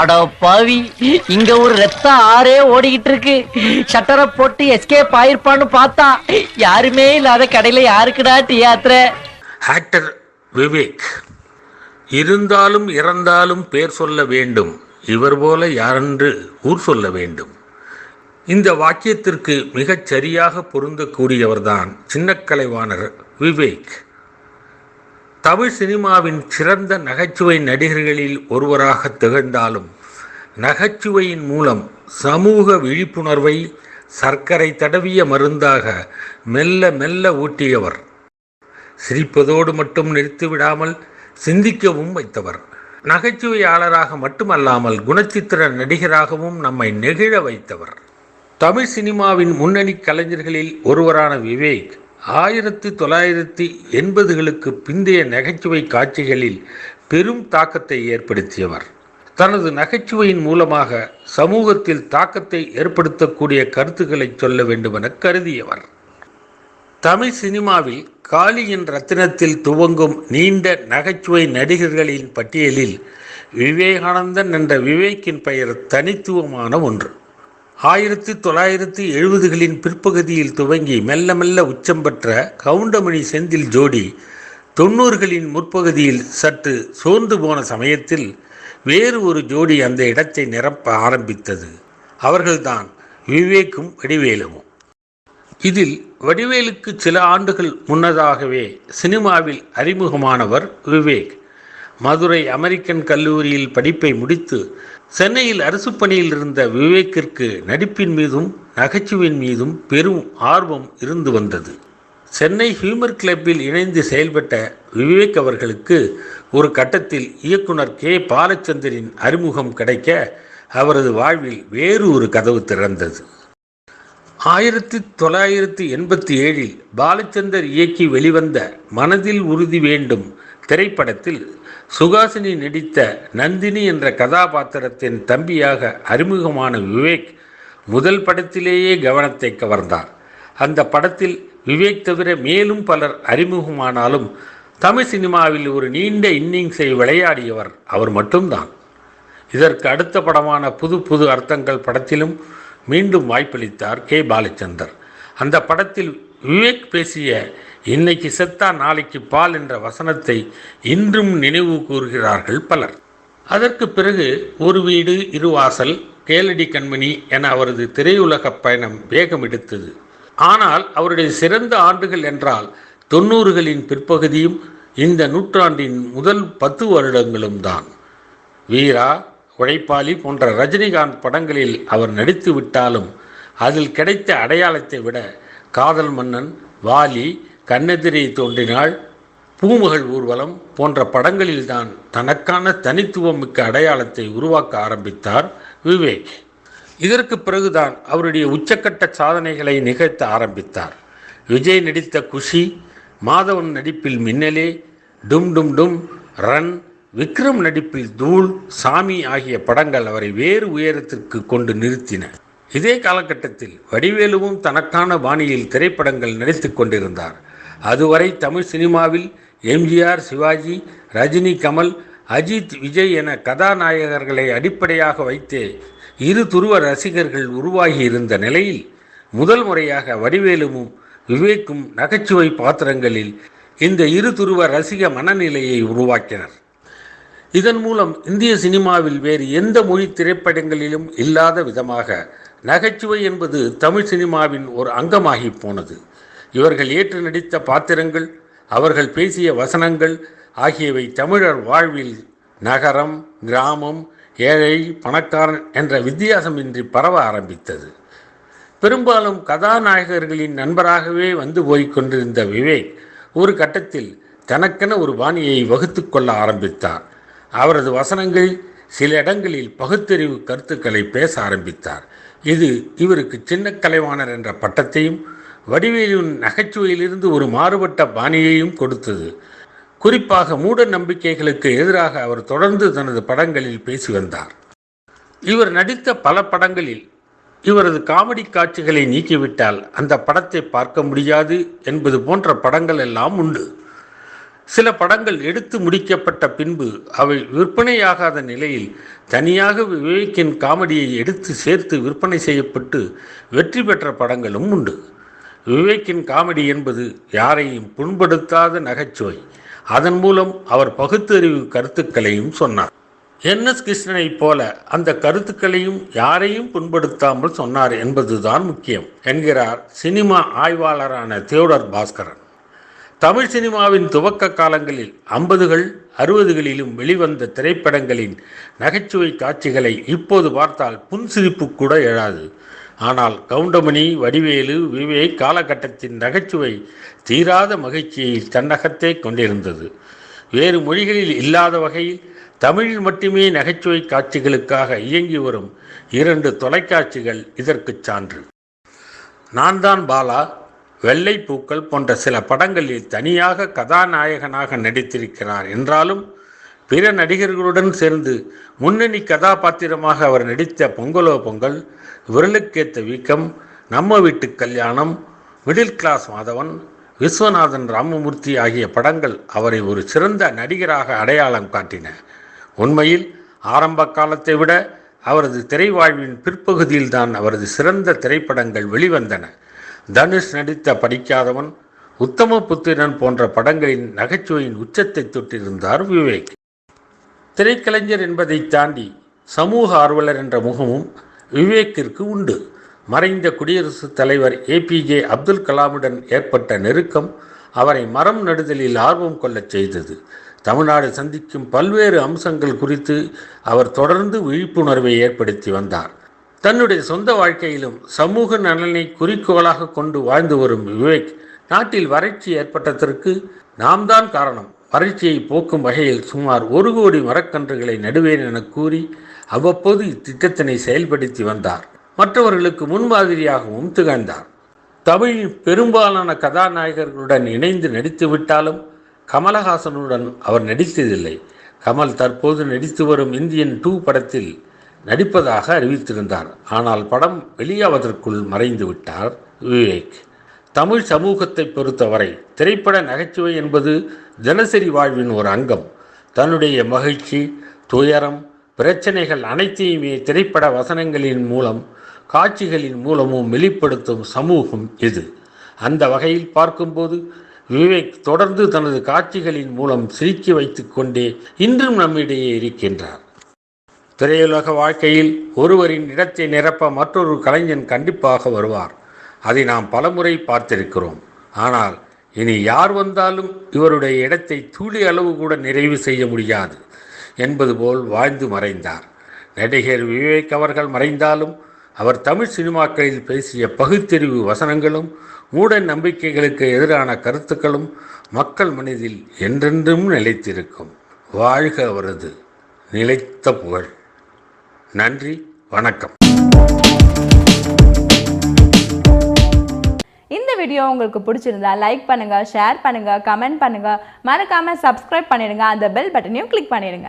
அட பாவி, இங்க ஒரு ரத்த ஆறே ஓடிக்கிட்டு இருக்கு. ஷட்டரை போட்டு எஸ்கேப் ஆயிருப்பான்னு பார்த்தா யாருமே இல்லாத கடையில யாருக்குடா தியேட்டர்? ஆக்டர் விவேக். இருந்தாலும் இறந்தாலும் பேர் சொல்ல வேண்டும், இவர் போல யாரென்று ஊர் சொல்ல வேண்டும். இந்த வாக்கியத்திற்கு மிகச் சரியாக பொருந்தக்கூடியவர்தான் சின்ன கலைவாணர் விவேக். தமிழ் சினிமாவின் சிறந்த நகைச்சுவை நடிகர்களில் ஒருவராக திகழ்ந்தாலும் நகைச்சுவையின் மூலம் சமூக விழிப்புணர்வை சர்க்கரை தடவிய மருந்தாக மெல்ல மெல்ல ஊட்டியவர். சிரிப்பதோடு மட்டும் நிறுத்திவிடாமல் சிந்திக்கவும் வைத்தவர். நகைச்சுவையாளராக மட்டுமல்லாமல் குணச்சித்திர நடிகராகவும் நம்மை நெகிழ வைத்தவர். தமிழ் சினிமாவின் முன்னணி கலைஞர்களில் ஒருவரான விவேக் 1980களுக்கு பிந்தைய நகைச்சுவை காட்சிகளில் பெரும் தாக்கத்தை ஏற்படுத்தியவர். தனது நகைச்சுவையின் மூலமாக சமூகத்தில் தாக்கத்தை ஏற்படுத்தக்கூடிய கருத்துக்களை சொல்ல வேண்டுமென கருதியவர். தமிழ் சினிமாவில் காளியின் ரத்தினத்தில் துவங்கும் நீண்ட நகைச்சுவை நடிகர்களின் பட்டியலில் விவேகானந்தன் என்ற விவேக்கின் பெயர் தனித்துவமான ஒன்று. 1970களின் பிற்பகுதியில் துவங்கி மெல்ல மெல்ல உச்சம் பெற்ற கவுண்டமணி செந்தில் ஜோடி 90களின் முற்பகுதியில் சற்று சோர்ந்து போன சமயத்தில் வேறு ஒரு ஜோடி அந்த இடத்தை நிரப்ப ஆரம்பித்தது. அவர்கள்தான் விவேக்கும் வடிவேலுவும். இதில் வடிவேலுக்கு சில ஆண்டுகள் முன்னதாகவே சினிமாவில் அறிமுகமானவர் விவேக். மதுரை அமெரிக்கன் கல்லூரியில் படிப்பை முடித்து சென்னையில் அரசு பணியில் இருந்த விவேக்கிற்கு நடிப்பின் மீதும் நகைச்சுவின் மீதும் பெரும் ஆர்வம் இருந்து வந்தது. சென்னை ஹியூமர் கிளப்பில் இணைந்து செயல்பட்ட விவேக் அவர்களுக்கு ஒரு கட்டத்தில் இயக்குனர் கே பாலச்சந்தரின் அறிமுகம் கிடைக்க அவரது வாழ்வில் வேறு ஒரு கதவு திறந்தது. 1987இல் பாலச்சந்தர் இயக்கி வெளிவந்த மனதில் உறுதி வேண்டும் திரைப்படத்தில் சுகாசினி நடித்த நந்தினி என்ற கதாபாத்திரத்தின் தம்பியாக அறிமுகமான விவேக் முதல் படத்திலேயே கவனத்தை கவர்ந்தார். அந்த படத்தில் விவேக் தவிர மேலும் பலர் அறிமுகமானாலும் தமிழ் சினிமாவில் ஒரு நீண்ட இன்னிங்ஸை விளையாடியவர் அவர் மட்டும்தான். இதற்கு அடுத்த படமான புது புது அர்த்தங்கள் படத்திலும் மீண்டும் வாய்ப்பளித்தார் கே பாலச்சந்தர். அந்த படத்தில் விவேக் பேசிய இன்னைக்கு செத்தா நாளைக்கு பால் என்ற வசனத்தை இன்றும் நினைவு கூறுகிறார்கள் பலர். அதற்கு பிறகு ஒரு வீடு இரு வாசல், கேளடி கண்மணி என அவரது திரையுலக பயணம் வேகம் எடுத்தது. ஆனால் அவருடைய சிறந்த ஆண்டுகள் என்றால் 90களின் பிற்பகுதியும் இந்த நூற்றாண்டின் முதல் 10 வருடங்களும் தான். வீரா, உழைப்பாளி போன்ற ரஜினிகாந்த் படங்களில் அவர் நடித்து விட்டாலும் அதில் கிடைத்த அடையாளத்தை விட காதல் மன்னன், வாலி, கண்ணெதிரே தோன்றினாள், பூமகள் ஊர்வலம் போன்ற படங்களில்தான் தனக்கான தனித்துவம் மிக்க அடையாளத்தை உருவாக்க ஆரம்பித்தார் விவேக். இதற்கு பிறகுதான் அவருடைய உச்சக்கட்ட சாதனைகளை நிகழ்த்த ஆரம்பித்தார். விஜய் நடித்த குஷி, மாதவன் நடிப்பில் மின்னலே, டும் டும் டும், ரன், விக்ரம் நடிப்பில் தூள், சாமி ஆகிய படங்கள் அவரை வேறு உயரத்திற்கு கொண்டு நிறுத்தின. இதே காலகட்டத்தில் வடிவேலுவும் தனக்கான பாணியில் திரைப்படங்கள் நடித்து கொண்டிருந்தார். அதுவரை தமிழ் சினிமாவில் எம்ஜிஆர், சிவாஜி, ரஜினி, கமல், அஜித், விஜய் என கதாநாயகர்களை அடிப்படையாக வைத்தே இரு துருவ ரசிகர்கள் உருவாகி இருந்த நிலையில் முதல் முறையாக வடிவேலுவும் விவேக்கும் நகைச்சுவை பாத்திரங்களில் இந்த இரு துருவ ரசிக மனநிலையை உருவாக்கினர். இதன் மூலம் இந்திய சினிமாவில் வேறு எந்த மொழி திரைப்படங்களிலும் இல்லாத விதமாக நகைச்சுவை என்பது தமிழ் சினிமாவின் ஒரு அங்கமாகி போனது. இவர்கள் ஏற்று நடித்த பாத்திரங்கள், அவர்கள் பேசிய வசனங்கள் ஆகியவை தமிழர் வாழ்வில் நகரம், கிராமம், ஏழை, பணக்காரன் என்ற வித்தியாசமின்றி பரவ ஆரம்பித்தது. பெரும்பாலும் கதாநாயகர்களின் நண்பராகவே வந்து போய்கொண்டிருந்த விவேக் ஒரு கட்டத்தில் தனக்கென ஒரு பாணியை வகுத்து கொள்ள ஆரம்பித்தார். அவரது வசனங்கள் சில இடங்களில் பகுத்தறிவு கருத்துக்களை பேச ஆரம்பித்தார். இது இவருக்கு சின்ன கலைவாணர் என்ற பட்டத்தையும் வடிவேலின் நகைச்சுவையிலிருந்து ஒரு மாறுபட்ட பாணியையும் கொடுத்தது. குறிப்பாக மூட நம்பிக்கைகளுக்கு எதிராக அவர் தொடர்ந்து தனது படங்களில் பேசி வந்தார். இவர் நடித்த பல படங்களில் இவரது காமெடி காட்சிகளை நீக்கிவிட்டால் அந்த படத்தை பார்க்க முடியாது என்பது போன்ற படங்கள் எல்லாம் உண்டு. சில படங்கள் எடுத்து முடிக்கப்பட்ட பின்பு அவை விற்பனையாகாத நிலையில் தனியாக விவேக்கின் காமெடியை எடுத்து சேர்த்து விற்பனை செய்யப்பட்டு வெற்றி பெற்ற படங்களும் உண்டு. விவேக்கின் காமெடி என்பது யாரையும் புண்படுத்தாத நகைச்சுவை. அதன் மூலம் அவர் பகுத்தறிவு கருத்துக்களையும் சொன்னார். என்.எஸ். கிருஷ்ணனைப் போல அந்த கருத்துக்களையும் யாரையும் புண்படுத்தாமல் சொன்னார் என்பதுதான் முக்கியம் என்கிறார் சினிமா ஆய்வாளரான தியோடர் பாஸ்கரன். தமிழ் சினிமாவின் துவக்க காலங்களில் 50கள் 60களிலும் வெளிவந்த திரைப்படங்களின் நகைச்சுவை காட்சிகளை இப்போது பார்த்தால் புன்சிரிப்பு கூட எழாது. ஆனால் கவுண்டமணி, வடிவேலு, விவேக் காலகட்டத்தின் நகைச்சுவை தீராத மகிழ்ச்சியை தன்னகத்தே கொண்டிருந்தது. வேறு மொழிகளில் இல்லாத வகையில் தமிழில் மட்டுமே நகைச்சுவை காட்சிகளுக்காக இயங்கி வரும் 2 தொலைக்காட்சிகள் இதற்கு சான்று. நான் தான் பாலா, வெள்ளை பூக்கள் போன்ற சில படங்களில் தனியாக கதாநாயகனாக நடித்திருக்கிறார் என்றாலும் பிற நடிகர்களுடன் சேர்ந்து முன்னணி கதாபாத்திரமாக அவர் நடித்த பொங்கலோ பொங்கல், விரலுக்கேத்த வீக்கம், நம்ம வீட்டு கல்யாணம், மிடில் கிளாஸ் மாதவன், விஸ்வநாதன் ராமமூர்த்தி ஆகிய படங்கள் அவரை ஒரு சிறந்த நடிகராக அடையாளம் காட்டின. உண்மையில் ஆரம்ப காலத்தை விட அவரது திரைவாழ்வின் பிற்பகுதியில்தான் அவரது சிறந்த திரைப்படங்கள் வெளிவந்தன. தனுஷ் நடித்த படிக்காதவன், உத்தம புத்திரன் போன்ற படங்களின் நகைச்சுவையின் உச்சத்தை தொட்டிருந்தார் விவேக். திரைக்கலைஞர் என்பதை தாண்டி சமூக ஆர்வலர் என்ற முகமும் விவேக்கிற்கு உண்டு. மறைந்த குடியரசுத் தலைவர் ஏபிஜே அப்துல் கலாமுடன் ஏற்பட்ட நெருக்கம் அவரை மரம் நடுதலில் ஆர்வம் கொள்ளச் செய்தது. தமிழ்நாடு சந்திக்கும் பல்வேறு அம்சங்கள் குறித்து அவர் தொடர்ந்து விழிப்புணர்வை ஏற்படுத்தி வந்தார். தன்னுடைய சொந்த வாழ்க்கையிலும் சமூக நலனை குறிக்கோளாக கொண்டு வாழ்ந்து வரும் விவேக் நாட்டில் வறட்சி ஏற்பட்டதற்கு நாம் தான் காரணம், வறட்சியை போக்கும் வகையில் சுமார் 1 கோடி மரக்கன்றுகளை நடுவேன் என கூறி அவ்வப்போது இத்திட்டத்தினை செயல்படுத்தி வந்தார். மற்றவர்களுக்கு முன்மாதிரியாகவும் திகழ்ந்தார். தமிழின் பெரும்பாலான கதாநாயகர்களுடன் இணைந்து நடித்துவிட்டாலும் கமலஹாசனுடன் அவர் நடித்ததில்லை. கமல் தற்போது நடித்து வரும் இந்தியன் 2 படத்தில் நடிப்பதாக அறிவித்திருந்தார். ஆனால் படம் வெளியாவதற்குள் மறைந்து விட்டார் விவேக். தமிழ் சமூகத்தை பொறுத்தவரை திரைப்பட நகைச்சுவை என்பது தினசரி வாழ்வின் ஒரு அங்கம். தன்னுடைய மகிழ்ச்சி, துயரம், பிரச்சனைகள் அனைத்தையுமே திரைப்பட வசனங்களின் மூலம் காட்சிகளின் மூலமும் வெளிப்படுத்தும் சமூகம் இது. அந்த வகையில் பார்க்கும்போது விவேக் தொடர்ந்து தனது காட்சிகளின் மூலம் சிரிக்க வைத்து கொண்டே இன்றும் நம்மிடையே இருக்கின்றார். திரையுலக வாழ்க்கையில் ஒருவரின் இடத்தை நிரப்ப மற்றொரு கலைஞன் கண்டிப்பாக வருவார். அதை நாம் பலமுறை பார்த்திருக்கிறோம். ஆனால் இனி யார் வந்தாலும் இவருடைய இடத்தை துளி அளவு கூட நிறைவு செய்ய முடியாது என்பது போல் வாழ்ந்து மறைந்தார். நடிகர் விவேக் அவர்கள் மறைந்தாலும் அவர் தமிழ் சினிமாக்களில் பேசிய பகுத்தறிவு வசனங்களும் மூட நம்பிக்கைகளுக்கு எதிரான கருத்துக்களும் மக்கள் மனதில் என்றென்றும் நிலைத்திருக்கும். வாழ்க அவரது நிலைத்த புகழ். நன்றி, வணக்கம். இந்த வீடியோ உங்களுக்கு பிடிச்சிருந்தா லைக் பண்ணுங்க, ஷேர் பண்ணுங்க, கமெண்ட் பண்ணுங்க, மறக்காம சப்ஸ்கிரைப் பண்ணிடுங்க, அந்த பெல் பட்டனையும் கிளிக் பண்ணிடுங்க.